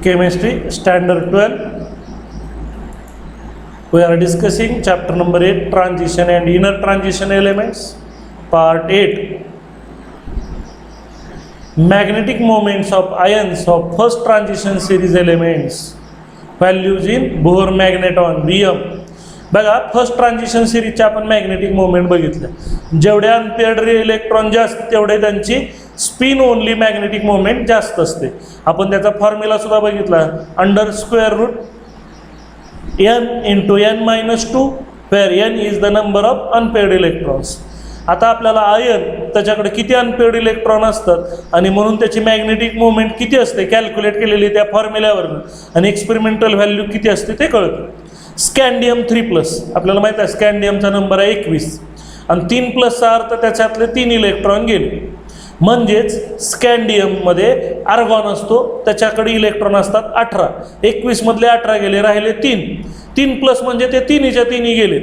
Chemistry Standard 12. We are discussing chapter number 8, Transition and Inner Transition Elements, part 8. Magnetic moments of ions of first transition series elements, values in Bohr magneton Bm. बघा, first transition सिरीजचे आपण magnetic moment बघितलं. जेवढे unpaired electron जास्त तेवढे त्यांची spin only magnetic moment जास्त असते. आपण त्याचा फॉर्म्युला सुद्धा बघितला, under square root n into n-2, where n is the number of unpaired electrons. आता आपल्याला आयन त्याच्याकडे किती अनपेअर्ड इलेक्ट्रॉन असतात आणि म्हणून त्याची मॅग्नेटिक मोमेंट किती असते कॅल्क्युलेट केलेली त्या फॉर्म्युल्यावरून, आणि एक्सपेरिमेंटल व्हॅल्यू किती असते ते कळतं. स्कॅन्डियम 3+, आपल्याला माहिती आहे स्कॅन्डियमचा नंबर आहे 21, आणि 3+चा अर्थ त्याच्यातले 3 इलेक्ट्रॉन गेले. म्हणजेच स्कॅन्डियममध्ये आर्गॉन असतो, त्याच्याकडे इलेक्ट्रॉन असतात 18. 21 मधले 18 गेले, राहिले 3. 3+ म्हणजे ते 3च्या 3 गेले.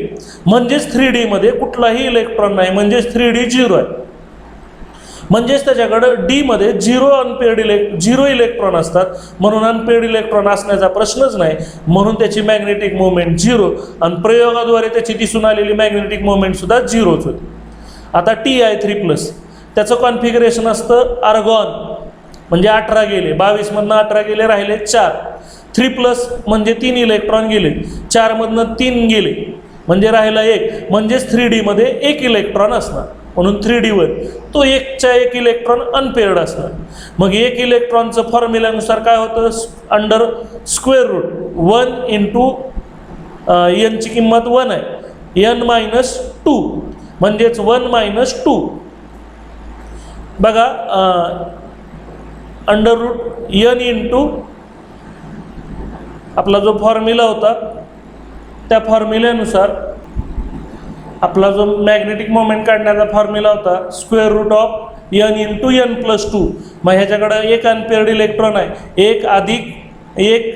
म्हणजेच 3D मध्ये कुठलाही इलेक्ट्रॉन नाही, म्हणजेच 3D 0 आहे. म्हणजेच त्याच्याकडं डी मध्ये 0 इलेक्ट्रॉन असतात, म्हणून अनपेअर्ड इलेक्ट्रॉन असण्याचा प्रश्नच नाही. म्हणून त्याची मॅग्नेटिक मोमेंट 0, आणि प्रयोगाद्वारे त्याची दिसून आलेली मॅग्नेटिक मोमेंट सुद्धा 0च होती. आता टी आहे 3+, त्याचं कॉन्फिगरेशन असतं आर्गॉन, म्हणजे 18 गेले, 22 मधनं 18 गेले, राहिले 4. 3+ म्हणजे 3 इलेक्ट्रॉन गेले, 4 मधनं 3 गेले, म्हणजे राहिला 1. म्हणजेच 3D मध्ये 1 इलेक्ट्रॉन असणार, म्हणून 3D1 तो 1च्या 1 इलेक्ट्रॉन अनपेअर्ड असणार. मग 1 इलेक्ट्रॉनचं फॉर्म्युल्यानुसार काय होतं, अंडर स्क्वेअर रूट 1 इंटू एनची किंमत 1 आहे, n-2, म्हणजेच 1-2. बघा, अंडर रूट n इंटू आपला जो फॉर्म्युला होता त्या फॉर्म्युल्यानुसार आपला जो मॅग्नेटिक मोमेंट काढण्याचा फॉर्म्युला होता square root of n into n+2. मग ह्याच्याकडं 1 अनपेअर्ड इलेक्ट्रॉन आहे, 1 अधिक 1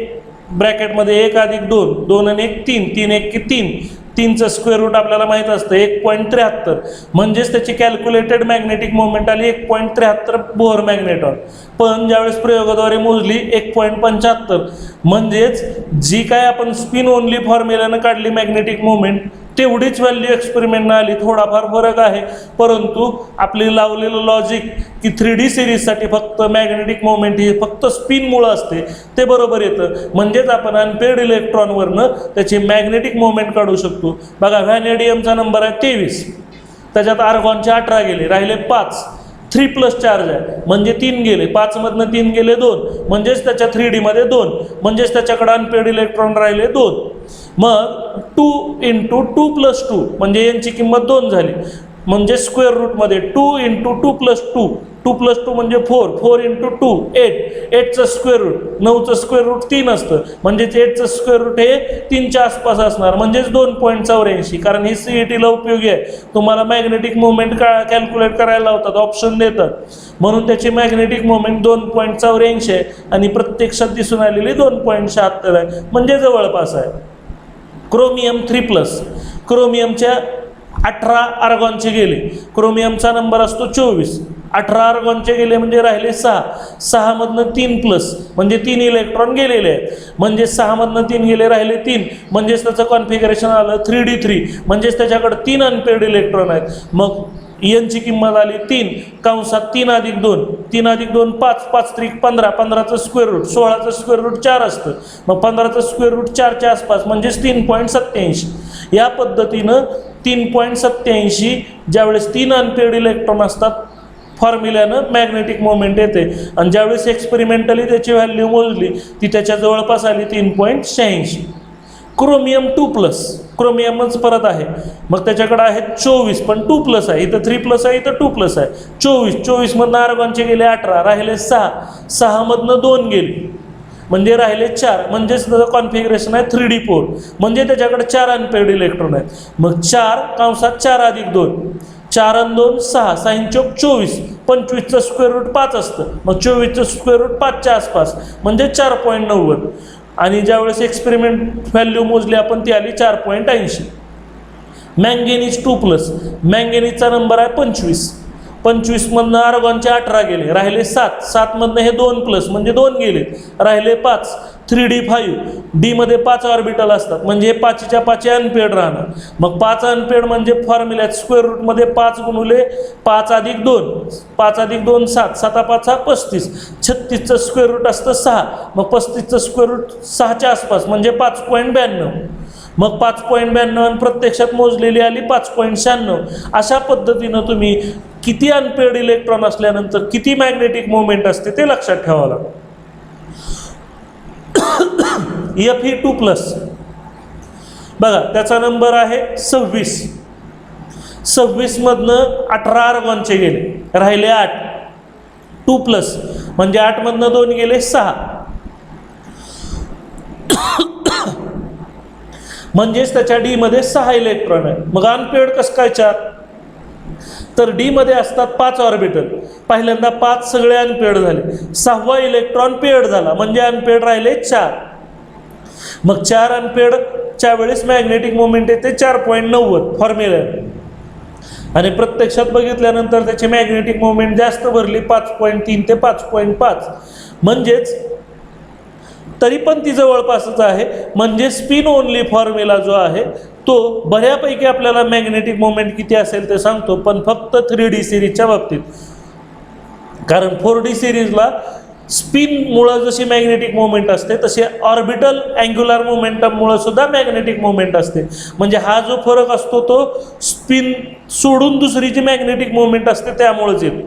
ब्रॅकेटमध्ये 1 अधिक 2, 2 आणि 1 3, 3 1 की 3, 3चं स्क्वेअर रूट आपल्याला माहीत असतं 1.73. म्हणजेच त्याची कॅल्क्युलेटेड मॅग्नेटिक मोमेंट आली 1.73 बोहर मॅग्नेटॉन. पण ज्यावेळेस प्रयोगाद्वारे मोजली 1.75. म्हणजेच जी काय आपण स्पिन ओनली फॉर्म्युल्यानं काढली मॅग्नेटिक मोमेंट तेवढीच व्हॅल्यू एक्सपेरिमेंटनं आली. थोडाफार फरक आहे, परंतु आपली लावलेलं लॉजिक की 3D सिरीजसाठी फक्त मॅग्नेटिक मोमेंट ही फक्त स्पिनमुळं असते ते बरोबर येतं. म्हणजेच आपण अनपेअर्ड इलेक्ट्रॉनवरनं त्याची मॅग्नेटिक मोमेंट काढू शकतो. बघा, व्हॅनेडियमचा नंबर आहे 23, त्याच्यात आर्गॉनचे 18 गेले, राहिले 5. 3+ चार्ज आहे, म्हणजे 3 गेले, 5 मधनं 3 गेले 2, म्हणजेच त्याच्या 3D मध्ये 2, म्हणजेच त्याच्याकडे अनपेअर्ड इलेक्ट्रॉन राहिले 2. मग 2 इंटू 2+2 म्हणजे यांची किंमत 2 झाली, म्हणजे स्क्वेअर रूटमध्ये 2 इंटू 2+2, 2+2 म्हणजे 4, 4 इंटू 2 8, 8चं स्क्वेअर रूट, 9चं स्क्वेअर रूट 3 असतं, म्हणजेच 8चं स्क्वेअर रूट हे 3च्या आसपास असणार, म्हणजेच 2.84. कारण ही CETला उपयोगी आहे, तुम्हाला मॅग्नेटिक मोमेंट कॅल्क्युलेट करायला लावतात, ऑप्शन देतात, म्हणून त्याची मॅग्नेटिक मोमेंट 2.84 आहे, आणि प्रत्यक्षात दिसून आलेली 2.76 आहे, म्हणजे जवळपास आहे. क्रोमियम 3+, क्रोमियमच्या 18 आर्गॉनचे गेले, क्रोमियमचा नंबर असतो 24, 18 आर्गॉनचे गेले म्हणजे राहिले 6. 6 मधनं 3+, म्हणजे 3 इलेक्ट्रॉन गेलेले आहेत, म्हणजे 6 मधनं 3 गेले, राहिले 3. म्हणजेच त्याचं कॉन्फिगरेशन आलं 3D3, म्हणजेच त्याच्याकडे 3 अनपेअर्ड इलेक्ट्रॉन आहेत. मग एनची किंमत आली 3, कंसात 3 अधिक 2, 3 अधिक 2 5, 5 त्रिक 15, 15चं स्क्वेअर रूट, 16चं स्क्वेअर रूट 4 असतं, मग 15चं स्क्वेअर रूट 4च्या आसपास, म्हणजेच 3.87. या पद्धतीनं 3.87 ज्यावेळेस 3 अनपेअर्ड इलेक्ट्रॉन असतात फॉर्म्युल्यानं मॅग्नेटिक मोमेंट येते, आणि ज्यावेळेस एक्सपेरिमेंटली त्याची व्हॅल्यू मोजली ती त्याच्या जवळपास आली 3.86. क्रोमियम 2+, क्रोमियमच परत आहे, मग त्याच्याकडे आहेत 24, पण 2+ आहे, इथं 3+ आहे, इथं 2+ आहे. 24 मधनं आर्गॉनचे गेले 18, राहिले 6, 6 मधनं 2 गेले, म्हणजे राहिले 4, म्हणजेच त्याचं कॉन्फिगरेशन आहे 3D4, म्हणजे त्याच्याकडे 4 अनपेअर्ड इलेक्ट्रॉन आहेत. मग 4 कंसात 4 अधिक 2, 4 आणि 2 6, 6 चौक 24, 25चं स्क्वेअर रूट 5 असतं, मग 24चं स्क्वेअर रूट 5च्या आसपास, म्हणजे 4.90. आणि ज्यावेळेस एक्सपेरिमेंट व्हॅल्यू मोजली आपण ती आली 4.80. मँगेनीज 2+, मँगेनीजचा नंबर आहे 25, 25 मधनं आर्गॉनचे 18 गेले, राहिले 7, 7 मधनं हे 2 प्लस म्हणजे 2 गेले, राहिले 5, 3d5, डी मध्ये 5 ऑर्बिटल असतात म्हणजे हे 5च्या 5 अनपेड राहणार. मग 5 अनपेड म्हणजे फॉर्म्युल्यात स्क्वेअर रूट मध्ये 5 गुणुले 5 अधिक 2, 5 अधिक 2 7, 7 5 35, 36चं स्क्वेअर रूट असतं 6, मग 35चं स्क्वेअर रूट 6च्या आसपास म्हणजे 5.92, मग 5.92 आणि प्रत्यक्षात मोजलेली आली 5.96. अशा पद्धतीनं तुम्ही किती अनपेड इलेक्ट्रॉन असल्यानंतर किती मॅग्नेटिक मोमेंट असते ते लक्षात ठेवावं लागतं. Fe2+, बघा त्याचा नंबर आहे 26. 26 मधनं 18 आर्गॉनचे गेले, राहिले 8, 2+ म्हणजे 8 मधनं 2 गेले 6, म्हणजेच त्याच्या डी मध्ये 6 इलेक्ट्रॉन आहे. मग अनपेड कसं काय 4? तर डी मध्ये असतात 5 ऑर्बिटल, पहिल्यांदा 5 सगळे अनपेड झाले, 6वा इलेक्ट्रॉन पेड झाला म्हणजे अनपेड राहिले 4. मग 4 अनपेडच्या वेळेस मॅग्नेटिक मोमेंट येते 4.90 फॉर्म्युला, आणि प्रत्यक्षात बघितल्यानंतर त्याची मॅग्नेटिक मोमेंट जास्त भरली 5.3 ते 5.5, म्हणजेच तरी पण ती जवळपासच आहे. म्हणजे स्पिन ओनली फॉर्म्युला जो आहे तो बऱ्यापैकी आपल्याला मॅग्नेटिक मोमेंट किती असेल ते सांगतो, पण फक्त 3D सिरीजच्या बाबतीत. कारण 4D सिरीजला स्पिनमुळं जशी मॅग्नेटिक मोमेंट असते तसे ऑर्बिटल अँग्युलर मोमेंटममुळं सुद्धा मॅग्नेटिक मोमेंट असते. म्हणजे हा जो फरक असतो तो स्पिन सोडून दुसरी जी मॅग्नेटिक मोमेंट असते त्यामुळेच येतो.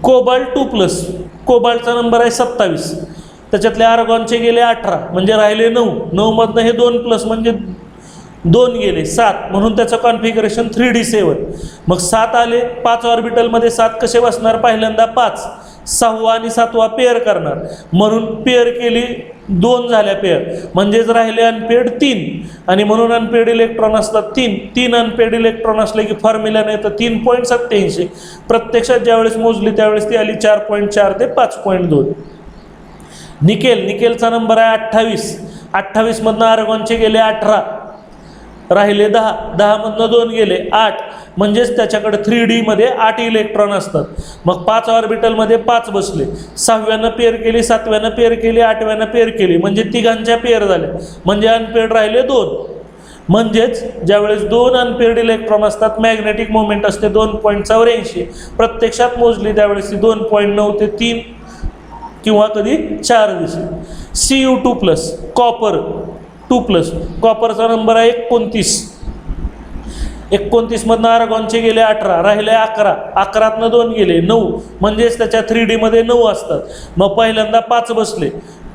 कोबाल्ट 2+, कोबाल्टचा नंबर आहे 27, त्याच्यातले आर्गॉनचे गेले 18 म्हणजे राहिले 9, 9 मधनं हे 2+ म्हणजे 2 गेले 7, म्हणून त्याचं कॉन्फिगरेशन 3d7. मग 7 आले, 5 ऑर्बिटलमध्ये 7 कसे बसणार? पहिल्यांदा 5, 6वा आणि 7वा पेअर करणार, म्हणून पेअर केली 2 झाल्या पेअर, म्हणजेच राहिले अनपेड 3, आणि म्हणून अनपेड इलेक्ट्रॉन असतात 3. 3 अनपेड इलेक्ट्रॉन असले की फॉर्म्युल्याने येतं 3.87. प्रत्यक्षात ज्यावेळेस मोजली त्यावेळेस ती आली 4.4 ते 5.2. निकेलचा नंबर आहे 28. 28 मधनं आर्गॉनचे गेले 18, राहिले 10, 10 मधनं 2 गेले 8, म्हणजेच त्याच्याकडे 3D मध्ये 8 इलेक्ट्रॉन असतात. मग 5 ऑर्बिटलमध्ये 5 बसले, 6व्यानं पेअर केली, 7व्यानं पेअर केली, 8व्यानं पेअर केली, म्हणजे तिघांच्या पेअर झाल्या, म्हणजे अनपेड राहिले 2. म्हणजेच ज्यावेळेस 2 अनपेड इलेक्ट्रॉन असतात मॅग्नेटिक मोमेंट असते 2.84. प्रत्यक्षात मोजली त्यावेळेस ती 2.9 ते 3 किंवा कधी 4 दिसेल. Cu2+, कॉपर 2+, कॉपरचा नंबर आहे 29. 29 मधनं आर्गॉनचे गेले 18, राहिले 11, 11तनं 2 गेले 9, म्हणजेच त्याच्या 3D मध्ये 9 असतात. मग पहिल्यांदा 5 बसले,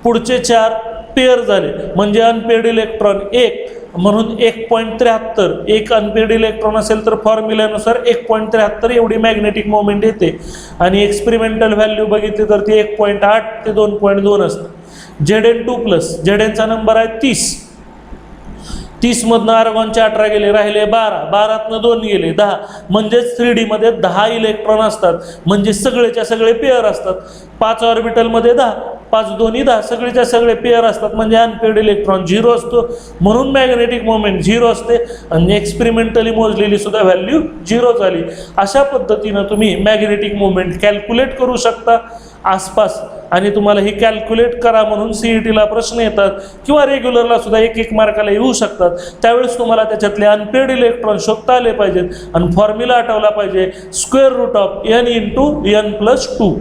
पुढचे 4 पेअर झाले, म्हणजे अनपेड इलेक्ट्रॉन 1, म्हणून 1.73. एक अनपेड इलेक्ट्रॉन असेल तर फॉर्म्युल्यानुसार 1.73 एवढी मॅग्नेटिक मोमेंट येते, आणि एक्सपेरिमेंटल व्हॅल्यू बघितली तर ती 1.8 ते 2.2 असते. Zn2+, Znचा नंबर आहे 30. 30 मधनं आर्गॉनचे 18 गेले, राहिले 12, 12तनं 2 गेले 10, म्हणजेच 3D मध्ये 10 इलेक्ट्रॉन असतात, म्हणजे सगळेच्या सगळे पेअर असतात. 5 ऑर्बिटलमध्ये 10, 5 दोन्ही 10, सगळेच्या सगळे पेअर असतात, म्हणजे अनपेड इलेक्ट्रॉन 0 असतो, म्हणून मॅग्नेटिक मोमेंट 0 असते, आणि एक्सपेरिमेंटली मोजलेली सुद्धा व्हॅल्यू 0 झाली. अशा पद्धतीनं तुम्ही मॅग्नेटिक मोमेंट कॅल्क्युलेट करू शकता आसपास, आणि तुम्हाला ही कॅल्क्युलेट करा म्हणून CETला प्रश्न येतात, किंवा रेग्युलरला सुद्धा 1-1 मार्काला येऊ शकतात. त्यावेळेस तुम्हाला त्याच्यातले अनपेड इलेक्ट्रॉन शोधता आले पाहिजेत, आणि फॉर्म्युला आठवला पाहिजे, square root of n × n+2.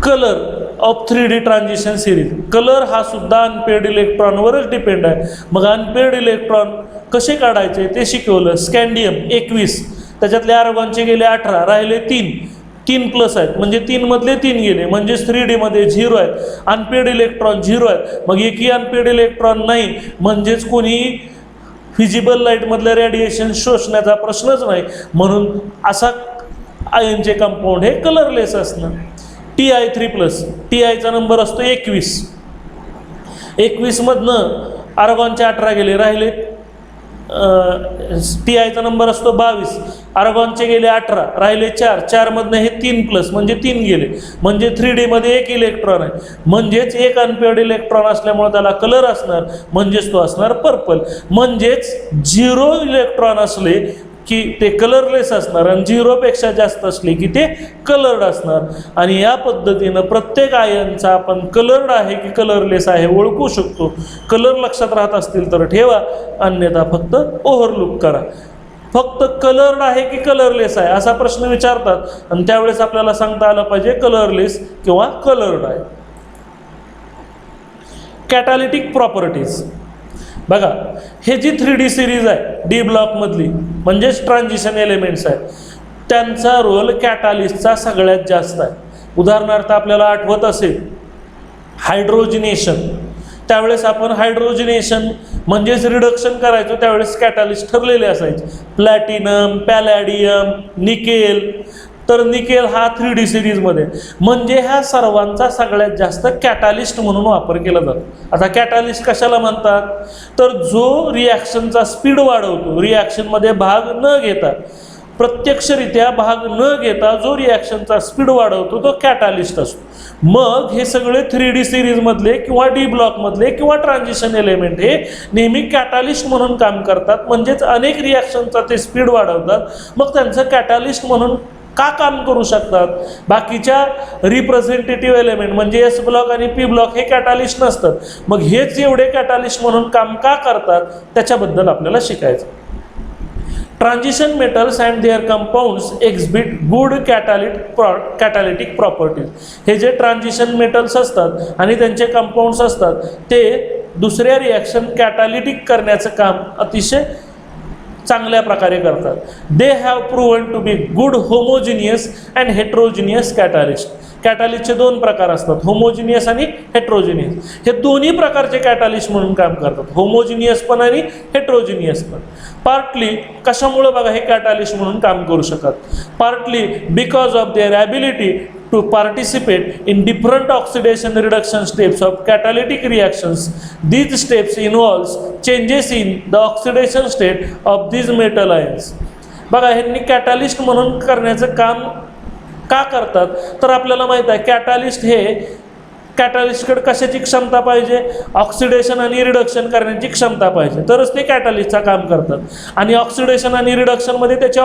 Colour of 3D transition series, colour हा सुद्धा अनपेड इलेक्ट्रॉनवरच डिपेंड आहे. मग अनपेड इलेक्ट्रॉन कसे काढायचे ते शिकवलं. स्कॅन्डियम 21, त्याच्यातले आर्गॉनचे गेले 18, राहिले 3+ आहेत, म्हणजे 3 मधले 3 गेले, म्हणजेच 3D मध्ये 0 आहेत. अनपेड इलेक्ट्रॉन 0 आहेत, मग एकही अनपेड इलेक्ट्रॉन नाही, म्हणजेच कोणी फिजिबल लाईटमधलं रेडिएशन शोषण्याचा प्रश्नच नाही, म्हणून असा आयनचे कंपाऊंड हे कलरलेस असणं. Ti3+, Tiचा नंबर असतो 21. 21 मधनं आर्गॉनचे 18 गेले, राहिले Tiचा नंबर असतो 22, आर्गॉनचे गेले 18, राहिले 4, 4 मधनं हे 3 प्लस म्हणजे 3 गेले, म्हणजे 3D मध्ये 1 इलेक्ट्रॉन आहे, म्हणजेच एक अनपेअर्ड इलेक्ट्रॉन असल्यामुळे त्याला कलर असणार, म्हणजेच तो असणार पर्पल. म्हणजेच 0 इलेक्ट्रॉन असले की ते कलरलेस असणार आणि 0 पेक्षा जास्त असले की ते कलर्ड असणार. आणि या पद्धतीनं प्रत्येक आयनचा आपण कलर्ड आहे की कलरलेस आहे ओळखू शकतो. कलर लक्षात राहत असतील तर ठेवा, अन्यथा फक्त ओव्हरलुक करा. फक्त कलर्ड आहे की कलरलेस आहे असा प्रश्न विचारतात आणि त्यावेळेस आपल्याला सांगता आलं पाहिजे कलरलेस किंवा कलर्ड आहे. कॅटालिटिक प्रॉपर्टीज बघा, हे जी 3D सिरीज आहे डी ब्लॉकमधली म्हणजेच ट्रान्झिशन एलिमेंट्स आहेत, त्यांचा रोल कॅटालिस्टचा सगळ्यात जास्त आहे. उदाहरणार्थ आपल्याला आठवत असेल हायड्रोजिनेशन, त्यावेळेस आपण हायड्रोजिनेशन म्हणजेच रिडक्शन करायचो, त्यावेळेस कॅटालिस्ट ठरलेले असायचे, प्लॅटिनम, पॅलॅडियम, निकेल. तर निकेल हा 3D सिरीजमध्ये, म्हणजे ह्या सर्वांचा सगळ्यात जास्त कॅटालिस्ट म्हणून वापर केला जातो. आता कॅटालिस्ट कशाला म्हणतात, तर जो रिॲक्शनचा स्पीड वाढवतो, रिॲक्शनमध्ये भाग न घेता, प्रत्यक्षरित्या भाग न घेता जो रिॲक्शनचा स्पीड वाढवतो तो कॅटालिस्ट असतो. मग हे सगळे 3D सिरीजमधले किंवा डी ब्लॉकमधले किंवा ट्रान्झिशन एलिमेंट हे नेहमी कॅटालिस्ट म्हणून काम करतात, म्हणजेच अनेक रिॲक्शनचा ते स्पीड वाढवतात. मग त्यांचं कॅटालिस्ट म्हणून का काम करू शकतात. बाकीच्या रिप्रेझेंटेटिव्ह एलिमेंट म्हणजे एस ब्लॉक आणि पी ब्लॉक हे कॅटालिस्ट नसतात, मग हेच एवढे कॅटालिस्ट म्हणून काम का करतात त्याच्याबद्दल आपल्याला शिकायचं. Transition metals and their compounds exhibit good catalytic properties. हे जे ट्रान्झिशन मेटल्स असतात आणि त्यांचे कंपाऊंड्स असतात ते दुसऱ्या रिॲक्शन कॅटालिटिक करण्याचं काम अतिशय चांगल्या प्रकारे करतात. They have proven to be good homogeneous and heterogeneous catalyst. कॅटालिस्टचे 2 प्रकार असतात, होमोजिनियस आणि हेट्रोजिनियस. हे दोन्ही प्रकारचे कॅटालिस्ट म्हणून काम करतात, होमोजिनियस पण आणि हेट्रोजिनियस पण. पार्टली कशामुळे बघा हे कॅटालिस्ट म्हणून काम करू शकतात, partly because of their ability to participate in different oxidation reduction steps of catalytic reactions. These steps involves changes in the oxidation state of these metal ions. बघा ह्यांनी कॅटालिस्ट म्हणून करण्याचं काम का करतात, तर आपल्याला माहित आहे कॅटालिस्ट हे कॅटालिस्टकडे कशाची क्षमता पाहिजे, ऑक्सिडेशन आणि रिडक्शन करण्याची क्षमता पाहिजे, तरच ते कॅटालिस्टचं काम करतात. आणि ऑक्सिडेशन आणि रिडक्शनमध्ये त्याचे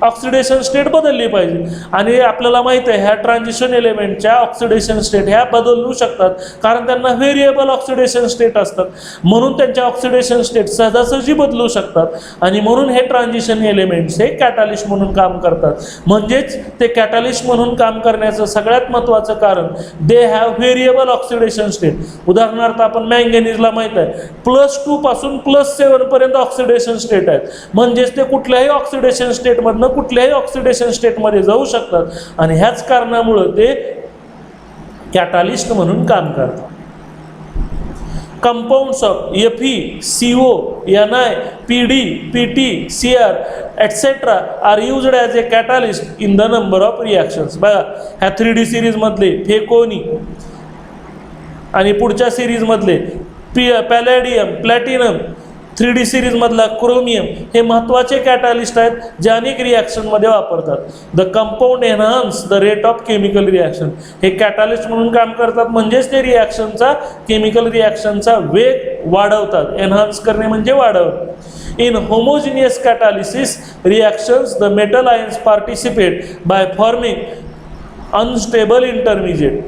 ऑक्सिडेशन स्टेट बदलली पाहिजे. आणि आपल्याला माहिती आहे ह्या ट्रान्झिशन एलिमेंटच्या ऑक्सिडेशन स्टेट ह्या बदलू शकतात, कारण त्यांना व्हेरिएबल ऑक्सिडेशन स्टेट असतात, म्हणून त्यांच्या ऑक्सिडेशन स्टेट सहजासहजी बदलू शकतात. आणि म्हणून हे ट्रान्झिशन एलिमेंट्स हे कॅटालिस्ट म्हणून काम करतात. म्हणजेच ते कॅटालिस्ट म्हणून काम करण्याचं सगळ्यात महत्त्वाचं कारण they have variable oxidation state. उदाहरणार्थ आपण मँगॅनीजला माहीत आहे +2 पासून +7 पर्यंत ऑक्सिडेशन स्टेट आहेत, म्हणजेच ते कुठल्याही ऑक्सिडेशन स्टेटमधनं कुठल्याही ऑक्सिडेशन स्टेटमध्ये जाऊ शकतात आणि ह्याच कारणामुळे ते कॅटालिस्ट म्हणून काम करतात. Compounds of Fe, CO, Ni, Pd, Pt, Cr etc. Are used as a catalyst in the number of reactions. बघा ह्या 3D सिरीजमधले फेकोनी आणि पुढच्या सिरीजमधले पॅलॅडियम, प्लॅटिनम, 3D सिरीजमधला क्रोमियम हे महत्त्वाचे कॅटालिस्ट आहेत जे अनेक रिॲक्शनमध्ये वापरतात. The compound enhance the rate of chemical reaction. हे कॅटालिस्ट म्हणून काम करतात, म्हणजेच ते रिॲक्शनचा केमिकल रिॲक्शनचा वेग वाढवतात. एनहान्स करणे म्हणजे वाढवणे. In homogeneous catalysis reactions the metal ions participate by forming unstable intermediate.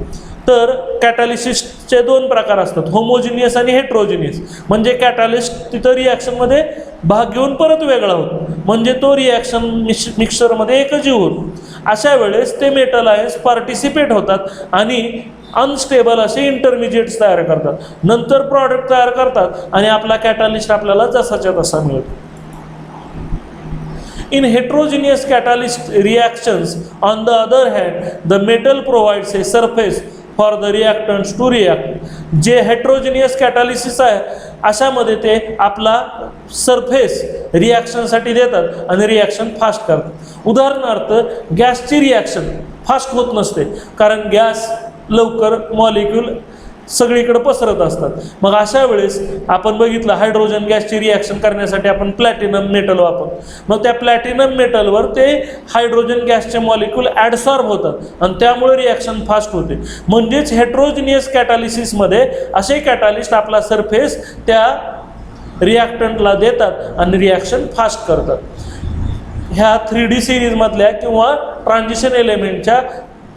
तर कॅटालिसिसचे 2 प्रकार असतात, होमोजिनियस आणि हेट्रोजिनियस. म्हणजे कॅटालिस्ट तिथं रिॲक्शनमध्ये भाग घेऊन परत वेगळा होतो, म्हणजे तो रिॲक्शन मिक्सचरमध्ये एकजीव होतो. अशा वेळेस ते मेटल आयन्स पार्टिसिपेट होतात आणि अनस्टेबल असे इंटरमिजिएट्स तयार करतात, नंतर प्रॉडक्ट तयार करतात आणि आपला कॅटालिस्ट आपल्याला जसाच्या तसा मिळतो. In heterogeneous catalyst reactions, on the other hand, the metal provides a surface for the reactants to react. जे हेट्रोजिनियस कॅटालिसिस आहे अशामध्ये ते आपला सरफेस रिॲक्शनसाठी देतात आणि रिॲक्शन फास्ट करतात. उदाहरणार्थ गॅसची रिॲक्शन फास्ट होत नसते, कारण गॅस लवकर मॉलिक्यूल सगळीकडे पसरत असतात. मग अशा वेळेस आपण बघितलं हायड्रोजन गॅसची रिॲक्शन करण्यासाठी आपण प्लॅटिनम मेटल वापरतो. मग त्या प्लॅटिनम मेटलवर ते हायड्रोजन गॅसचे मॉलिक्यूल ॲडसॉर्ब होतात आणि त्यामुळे रिॲक्शन फास्ट होते. म्हणजेच हेट्रोजिनियस कॅटालिसिसमध्ये असे कॅटालिस्ट आपला सरफेस त्या रिॲक्टंटला देतात आणि रिॲक्शन फास्ट करतात. ह्या 3D सिरीजमधल्या किंवा ट्रान्झिशन एलिमेंटच्या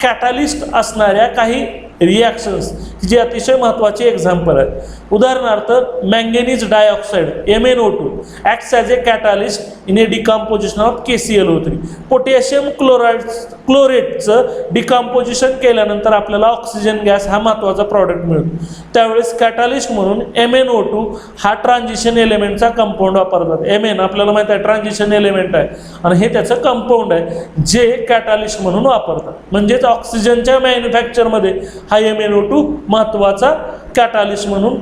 कॅटालिस्ट असणाऱ्या काही रिॲक्शन्स जे अतिशय महत्त्वाचे एक्झाम्पल आहेत. उदाहरणार्थ manganese dioxide MnO2 acts as a catalyst in a decomposition of KClO3. Potassium क्लोरेटचं डिकम्पोजिशन केल्यानंतर आपल्याला ऑक्सिजन गॅस हा महत्त्वाचा प्रॉडक्ट मिळतो. त्यावेळेस कॅटालिस्ट म्हणून MnO2 हा ट्रान्झिशन एलिमेंटचा कंपाऊंड वापरतात. Mn आपल्याला माहिती आहे ट्रान्झिशन एलिमेंट आहे आणि हे त्याचं कंपाऊंड आहे जे कॅटालिस्ट म्हणून वापरतात. म्हणजेच ऑक्सिजनच्या मॅन्युफॅक्चरमध्ये हा MnO2 महत्त्वाचा कॅटालिस्ट म्हणून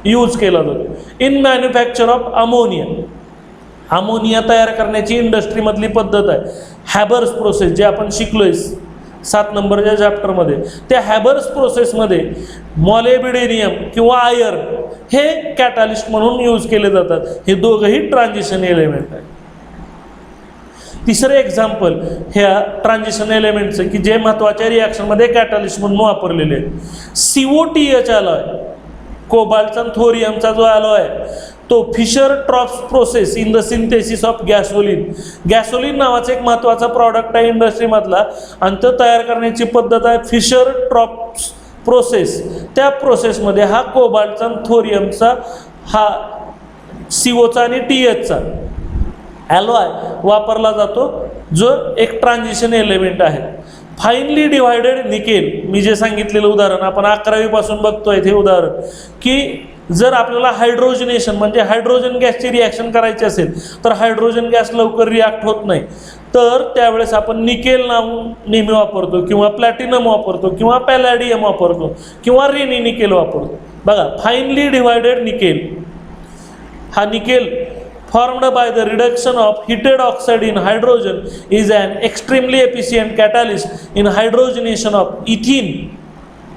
यूज केला जातो. इन मॅन्युफॅक्चर ऑफ अमोनिया तयार करण्याची इंडस्ट्रीमधली पद्धत आहे हॅबर्स प्रोसेस, जे आपण शिकलोय 7 नंबरच्या चॅप्टरमध्ये. त्या हॅबर्स प्रोसेसमध्ये मॉलिब्डेनियम किंवा आयर्न हे कॅटालिस्ट म्हणून यूज केले जातात. हे दोघंही ट्रान्झिशन एलिमेंट आहे. तिसरं एक्झाम्पल ह्या ट्रान्झिशन एलिमेंटचं की जे महत्त्वाच्या रिॲक्शनमध्ये कॅटालिस्ट म्हणून वापरलेले आहे COTH अलॉय, कोबाल्टचा थोरियमचा जो अलॉय आहे तो Fischer Tropsch process in the synthesis of gasoline. Gasoline नावाचा एक महत्त्वाचा प्रॉडक्ट आहे इंडस्ट्रीमधला आणि तो तयार करण्याची पद्धत आहे फिशर ट्रॉप्स प्रोसेस. त्या प्रोसेसमध्ये हा कोबाल्टचा थोरियमचा हा COचा आणि THचा ॲलॉय वापरला जातो जो एक ट्रान्झिशन एलिमेंट आहे. फाईनली डिवायडेड निकेल, मी जे सांगितलेलं उदाहरण आपण 11वी पासून बघतोय ते उदाहरण, की जर आपल्याला हायड्रोजनेशन म्हणजे हायड्रोजन गॅसची रिॲक्शन करायची असेल तर हायड्रोजन गॅस लवकर रिॲक्ट होत नाही, तर त्यावेळेस आपण निकेल नाव नेहमी वापरतो किंवा प्लॅटिनम वापरतो किंवा पॅलॅडियम वापरतो किंवा रेनी निकेल वापरतो. बघा फाईनली डिवायडेड निकेल, हा nickel formed by the reduction of heated oxide in hydrogen is an extremely efficient catalyst in hydrogenation of ethene.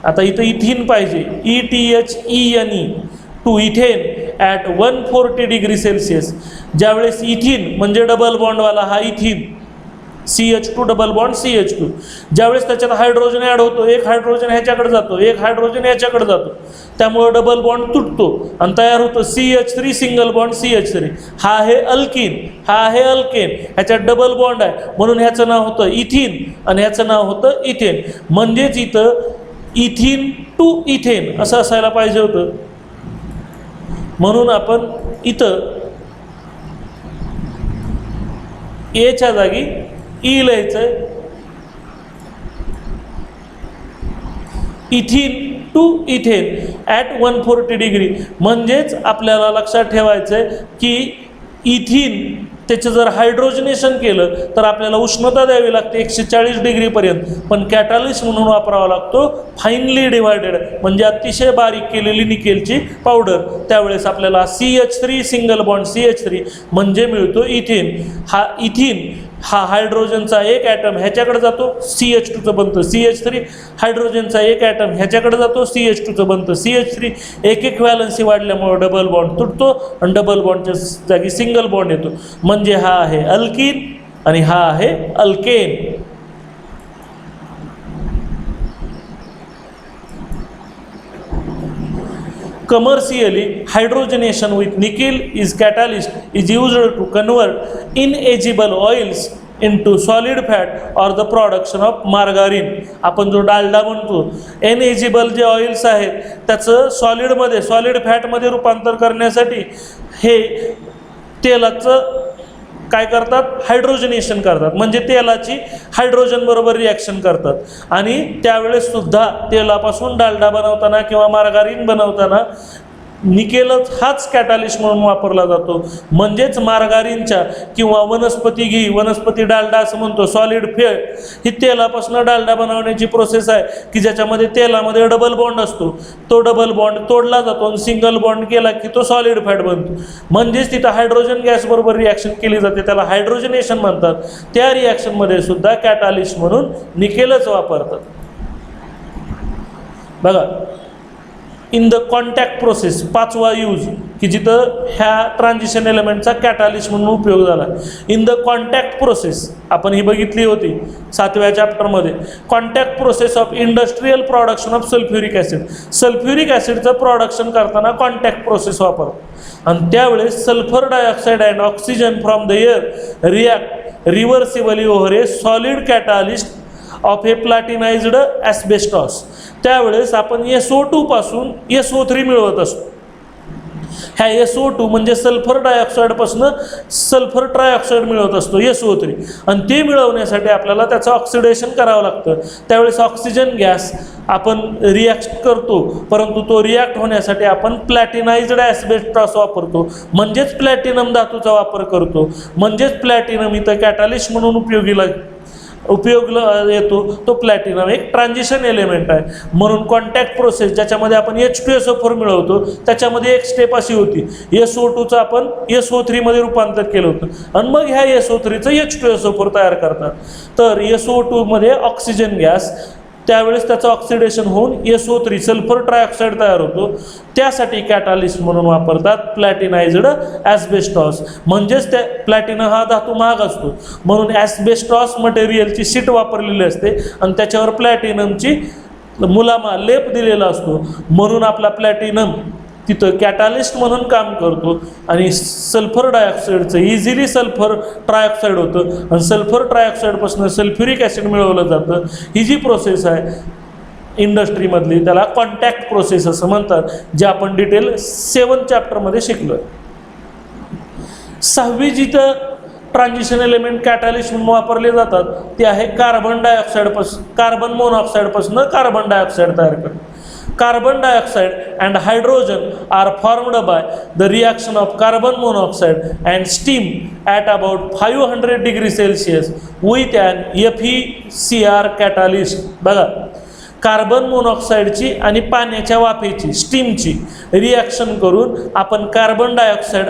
आता इथं इथीन पाहिजे ETHENE to ethane at 140 degree Celsius. ज्यावेळेस ethene म्हणजे double बॉन्डवाला हा ethene CH2 double bond CH2, ज्यावेळेस त्याच्यात hydrogen add होतो, एक हायड्रोजन ह्याच्याकडे जातो एक हायड्रोजन ह्याच्याकडे जातो, त्यामुळे डबल बॉन्ड तुटतो आणि तयार होतं CH3 सिंगल बॉन्ड CH3. हा आहे अल्किन, हा आहे अल्केन, ह्याच्यात डबल बॉन्ड आहे म्हणून ह्याचं नाव होतं इथीन आणि ह्याचं नाव होतं इथेन. म्हणजेच इथं इथीन टू इथेन असं असायला पाहिजे होतं. म्हणून आपण इथं एच्या जागी ई लिहायचंय, ethene to ethane at 140 degree. म्हणजेच आपल्याला लक्षात ठेवायचं आहे की इथीन त्याचं जर हायड्रोजनेशन केलं तर आपल्याला उष्णता द्यावी लागते 140 डिग्रीपर्यंत, पण कॅटालिस्ट म्हणून वापरावा लागतो फाईनली डिवायडेड म्हणजे अतिशय बारीक केलेली निकेलची पावडर. त्यावेळेस आपल्याला CH3 सिंगल बॉन्ड CH3 म्हणजे मिळतो इथेन. हा इथीन हा हायड्रोजनचा एक ॲटम ह्याच्याकडे जातो CH2चं बनतं CH3, हायड्रोजनचा एक ॲटम ह्याच्याकडे जातो CH2चं बनतं CH3. एक एक व्हॅलन्सी वाढल्यामुळे डबल बॉन्ड तुटतो आणि डबल बॉन्डच्या जागी सिंगल बॉन्ड येतो. म्हणजे हा आहे अल्किन आणि हा आहे alkane. Commercially, hydrogenation with nickel is catalyst is used to convert inedible oils into solid fat or the production of margarine. आपण जो डालडा म्हणतो, इनएजिबल जे ऑइल्स आहेत त्याचं सॉलिड फॅटमध्ये रूपांतर करण्यासाठी हे तेलाचं काय करतात, हायड्रोजनेशन करतात. म्हणजे तेलाची हायड्रोजन बरोबर रिॲक्शन करतात आणि त्यावेळेस सुद्धा तेलापासून डालडा बनवताना किंवा मार्गारीन बनवताना निकेलच हाच कॅटालिस्ट म्हणून वापरला जातो. म्हणजेच मार्गारीनच्या किंवा वनस्पती घी, वनस्पती डालडा असं म्हणतो, सॉलिड फॅट ही तेलापासून डालडा बनवण्याची प्रोसेस आहे की ज्याच्यामध्ये तेलामध्ये डबल बॉन्ड असतो. तो डबल बॉन्ड तोडला जातो आणि सिंगल बॉन्ड केला की तो सॉलिड फॅट बनतो. म्हणजेच तिथं हायड्रोजन गॅस बरोबर रिॲक्शन केली जाते, त्याला हायड्रोजनेशन म्हणतात. त्या रिॲक्शनमध्ये सुद्धा कॅटालिस्ट म्हणून निकेलच वापरतात. बघा इन द कॉन्टॅक्ट प्रोसेस, 5वा यूज की जिथं ह्या ट्रान्झिशन एलिमेंटचा कॅटालिस्ट म्हणून उपयोग झाला. इन द कॉन्टॅक्ट प्रोसेस आपण ही बघितली होती 7व्या चॅप्टरमध्ये. Contact process of industrial production of sulphuric acid. Sulphuric ॲसिडचं प्रोडक्शन करताना कॉन्टॅक्ट प्रोसेस वापरतो आणि त्यावेळेस sulphur dioxide and oxygen from the air react reversibly over a solid catalyst of a platinised asbestos. त्यावेळेस आपण SO2 पासून SO3 मिळवत असतो. ह्या SO2 म्हणजे सल्फर डायऑक्साईडपासून सल्फर ट्रायऑक्साईड मिळवत असतो SO3 आणि ते मिळवण्यासाठी आपल्याला त्याचं ऑक्सिडेशन करावं लागतं. त्यावेळेस ऑक्सिजन गॅस आपण रिॲक्ट करतो, परंतु तो रिॲक्ट होण्यासाठी आपण प्लॅटिनाइज्ड ॲस्बेस्टॉस वापरतो, म्हणजेच प्लॅटिनम धातूचा वापर करतो. म्हणजेच प्लॅटिनम इथं कॅटालिस्ट म्हणून उपयोगला येतो. तो प्लॅटिनम एक ट्रान्झिशन एलिमेंट आहे. म्हणून कॉन्टॅक्ट प्रोसेस ज्याच्यामध्ये आपण H2SO4 मिळवतो त्याच्यामध्ये एक स्टेप अशी होती, SO2चं आपण SO3 मध्ये रूपांतर केलं होतं आणि मग ह्या SO3चं H2SO4 तयार करतात. तर SO2 मध्ये ऑक्सिजन गॅस, त्यावेळेस त्याचं ऑक्सिडेशन होऊन SO3 सल्फर ट्रायऑक्साईड तयार होतो. त्यासाठी कॅटालिस्ट म्हणून वापरतात प्लॅटिनाइज्ड ॲस्बेस्टॉस. म्हणजेच त्या प्लॅटिनम हा धातू महाग असतो म्हणून ॲस्बेस्टॉस मटेरियलची शीट वापरलेली असते आणि त्याच्यावर प्लॅटिनमची मुलामा लेप दिलेला असतो. म्हणून आपला प्लॅटिनम तिथं कॅटालिस्ट म्हणून काम करतो आणि सल्फर डायऑक्साईडचं इझिली सल्फर ट्रायऑक्साईड होतं आणि सल्फर ट्रायऑक्साईडपासून सल्फ्युरिक ॲसिड मिळवलं जातं. ही जी प्रोसेस आहे इंडस्ट्रीमधली त्याला कॉन्टॅक्ट प्रोसेस असं म्हणतात, जे आपण डिटेल 7 चॅप्टरमध्ये शिकलो. 6वी जिथं ट्रान्झिशन एलिमेंट कॅटालिस्ट म्हणून वापरले जातात ते आहे कार्बन मोनॉक्साईडपासून कार्बन डायऑक्साईड तयार करणं. Carbon dioxide and hydrogen are formed by the reaction of carbon monoxide and steam at about 500 degrees Celsius with an FeCr catalyst. बघा, कार्बन मोनॉक्साईडची आणि पाण्याच्या वाफेची स्टीमची रिॲक्शन करून आपण कार्बन डायऑक्साईड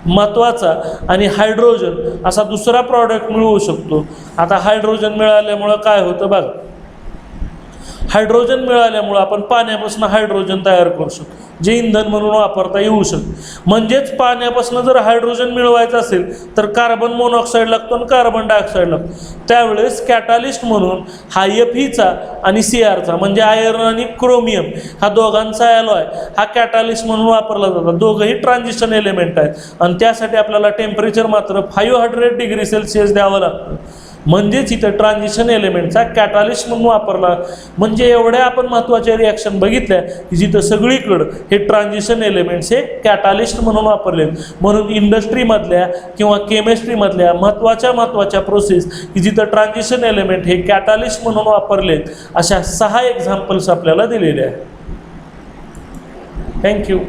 महत्त्वाचा आणि हायड्रोजन असा दुसरा प्रॉडक्ट मिळवू शकतो. आता हायड्रोजन मिळाल्यामुळं काय होतं बघा, हायड्रोजन मिळाल्यामुळं आपण पाण्यापासून हायड्रोजन तयार करू शकतो, जे इंधन म्हणून वापरता येऊ शकतं. म्हणजेच पाण्यापासून जर हायड्रोजन मिळवायचं असेल तर कार्बन मोनॉक्साईड लागतो आणि कार्बन डायऑक्साईड लागतो. त्यावेळेस कॅटालिस्ट म्हणून हा Feचा आणि Crचा म्हणजे आयर्न आणि क्रोमियम हा दोघांचा ॲलॉय हा कॅटालिस्ट म्हणून वापरला जातो. दोघंही ट्रान्झिशन एलिमेंट आहेत आणि त्यासाठी आपल्याला टेम्परेचर मात्र 500 डिग्री सेल्सिअस द्यावं लागतं. म्हणजेच इथं ट्रान्झिशन एलिमेंटचा कॅटालिस्ट म्हणून वापरला. म्हणजे एवढ्या आपण महत्त्वाच्या रिॲक्शन बघितल्या की जिथं सगळीकडं हे ट्रान्झिशन एलिमेंट्स हे कॅटालिस्ट म्हणून वापरले. म्हणून इंडस्ट्रीमधल्या किंवा केमिस्ट्रीमधल्या महत्त्वाच्या प्रोसेस की जिथं ट्रान्झिशन एलिमेंट हे कॅटालिस्ट म्हणून वापरलेत अशा 6 एक्झाम्पल्स आपल्याला दिलेले आहेत. थँक्यू.